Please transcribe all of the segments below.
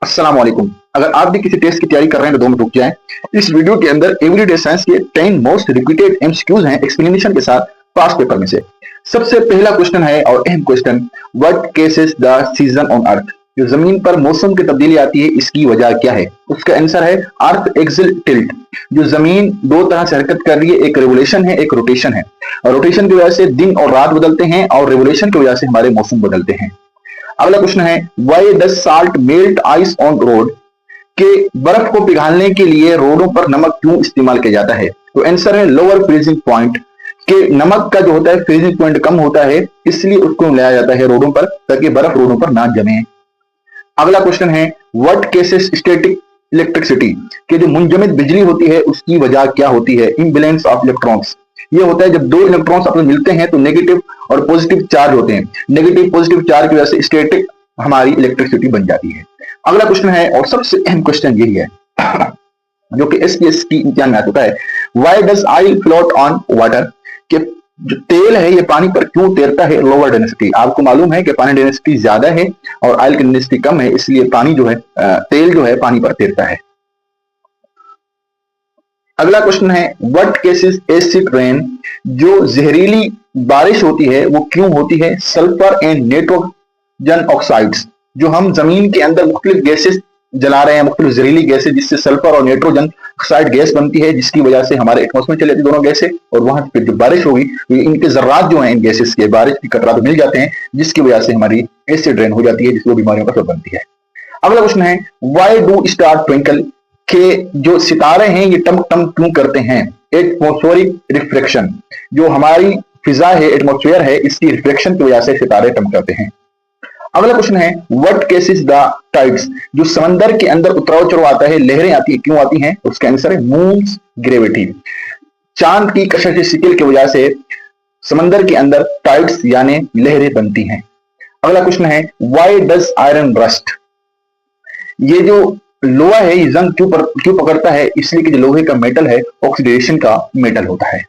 अस्सलाम वालेकुम। अगर आप भी किसी टेस्ट की तैयारी कर रहे हैं तो 2 मिनट रुक जाएं। इस वीडियो के अंदर एवरीडे साइंस के 10 मोस्ट रिपीटेड एमसीक्यूज हैं एक्सप्लेनेशन के साथ पास्ट पेपर में से। सबसे पहला क्वेश्चन है और अहम question, what cases the season on earth? जो जमीन पर मौसम की तब्दीली आती है इसकी वजह क्या है? उसका आंसर है अर्थ एक्सिल टिल्ट। जो जमीन दो तरह से हरकत कर रही है, एक रेवोल्यूशन है, एक रोटेशन है। और रोटेशन की वजह से दिन और रात बदलते हैं और रेवोल्यूशन की वजह से हमारे मौसम बदलते हैं। अगला क्वेश्चन है, why does salt melt ice on road? के बर्फ को पिघालने के लिए रोडों पर नमक क्यों इस्तेमाल किया जाता है? तो आंसर है लोअर फ्रीजिंग पॉइंट। के नमक का जो होता है फ्रीजिंग पॉइंट कम होता है, इसलिए उसको लाया जाता है रोडों पर ताकि बर्फ रोडों पर ना जमे। अगला क्वेश्चन है, व्हाट केसेस स्टैटिक इलेक्ट्रिसिटी? के जो मुंजमद बिजली होती है उसकी वजह क्या होती है? Imbalance of electrons. ये होता है जब दो इलेक्ट्रॉन्स आपस में मिलते हैं तो नेगेटिव और पॉजिटिव चार्ज होते हैं। नेगेटिव पॉजिटिव चार्ज की वजह से स्टैटिक हमारी इलेक्ट्रिसिटी बन जाती है। अगला क्वेश्चन है और सबसे अहम क्वेश्चन यही है जो कि एसपीएस की इम्तिहान में आ चुका है, why does oil float on water? कि जो तेल है ये पानी पर क्यों तैरता है? Lower density. आपको मालूम है कि पानी डेंसिटी ज्यादा है और ऑयल की डेंसिटी कम है, इसलिए पानी जो है तेल जो है पानी पर तैरता है। अगला क्वेश्चन है, व्हाट केसेस एसिड रेन? जो जहरीली बारिश होती है वो क्यों होती है? Sulphur and nitrogen oxides. जो हम जमीन के अंदर मुख्तलिफ गैसेस जला रहे हैं, मुख्तलिफ जहरीली गैसेस, जिससे सल्फर और नाइट्रोजन ऑक्साइड गैस बनती है, जिसकी वजह से हमारे एटमॉस्फेयर में चली जाती है दोनों गैसें, और वहां फिर जो बारिश होगी इनके जर्रात जो हैं इन गैसेस के बारिश की कतरात मिल जाते हैं, जिसकी वजह से हमारी एसिड रेन हो जाती है, जिसको बीमारियों का सबब बनती है। अगला क्वेश्चन है, व्हाई डू स्टार ट्विंकल? के जो सितारे हैं ये टम टम क्यों करते हैं? Atmospheric reflection. जो हमारी फिजा है, एटमॉस्फेयर है, इसकी रिफ्लेक्शन की वजह से सितारे टम करते हैं। अगला क्वेश्चन है, व्हाट केसेस द टाइड्स? जो समंदर के अंदर उतराव चढ़ाव आता है, लहरें आती है, क्यों आती हैं? उसका आंसर है मून्स ग्रेविटी। चांद की कशिश शिकिल की वजह से समंदर के अंदर टाइड्स यानी लहरें बनती हैं। अगला क्वेश्चन है, व्हाई डज आयरन रस्ट? ये जो लोहा है ये जंग क्यों पकड़ता है? इसलिए कि जो लोहे का मेटल है ऑक्सीडेशन का मेटल होता है।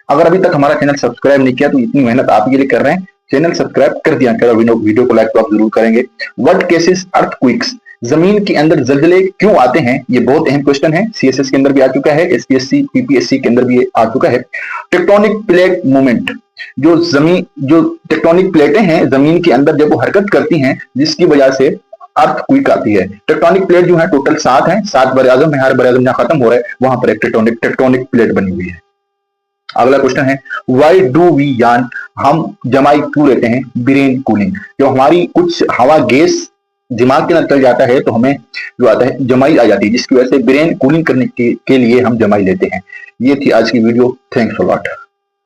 अगर अभी तक हमारा चैनल सब्सक्राइब नहीं किया तो इतनी मेहनत आप के लिए कर रहे हैं, चैनल सब्सक्राइब कर दिया करो, वीडियो को लाइक तो आप जरूर करेंगे। What cases earthquakes? जमीन के अंदर जलजले क्यों आते हैं? ये बहुत अहम क्वेश्चन है, सीएसएस के अंदर भी आ चुका है, एसपीएससी पीपीएससी के अंदर भी आ चुका है। Tectonic plate movement. जो टेक्टोनिक प्लेटें हैं जमीन के अंदर जब वो हरकत करती हैं, जिसकी वजह से अर्थक्वेक आती है। टेक्टोनिक प्लेट जो है टोटल 7 है, 7 बर आजम है, हर बर आजम जहां खत्म हो रहा है वहां पर एक टेक्टोनिक प्लेट बनी हुई है। अगला क्वेश्चन है, व्हाई डू वी यान? हम जमाई क्यों लेते हैं? Brain cooling. जो हमारी कुछ हवा गैस दिमाग के अंदर चल जाता है तो हमें जो आता है जमाई आ जाती है, जिसकी वजह से ब्रेन कूलिंग करने के लिए हम जमाई लेते हैं। ये थी आज की वीडियो। Thanks a lot.